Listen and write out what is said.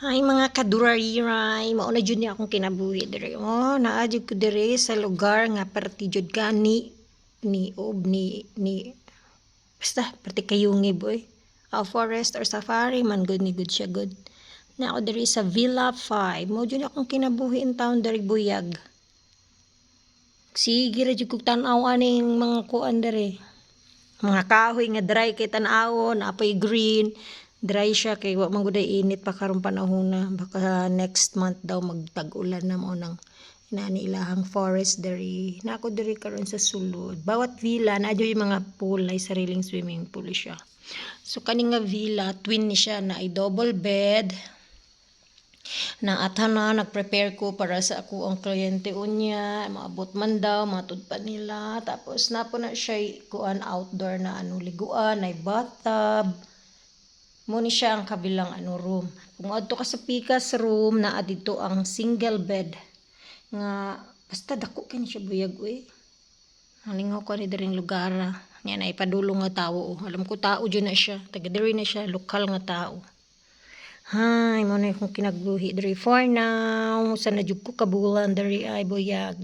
Hi mga kadurariray, mauna jud ni akong kinabuhi diri. Oh, naa jud ko diri sa lugar nga perti jud ka ni basta perti kayungib oy. Forest or safari man good ni good siya good. Na ako diri sa Villa 5. Mao jud akong kinabuhi in town diri Buyag. Sige ra jud kog tan-aw aning mga kuan diri. Mga kahoy nga dry kay tan-awon, apoy green. Dry siya kay wa man gud init pa karon panahona. Baka next month daw magtag-ulan na mao nang inani ilahang forest diri. Na ako diri karon sa sulod. Bawat villa na adyo yung mga pool, ay sariling swimming pool siya. So kani nga villa, twin ni siya na ay double bed. Na atana nag-prepare ko para sa ako ang kliyente unya, maabot man daw matud pa nila. Tapos napo na siya kuan outdoor na liguan, ay bathtub. Mo ni siya ang kabilang room. Kung adto ka sa Pikas room, naa dito ang single bed nga basta dako kani siya buyag oy. Halingaw ko ni diring lugar. Nya na ipadulong nga tawo. Alam ko tao jud na siya. Taga diri na siya, lokal nga tao. Hay, mo na akong kinagbuhi diri for now. Sana jud ko kabulan diri ay Buyag.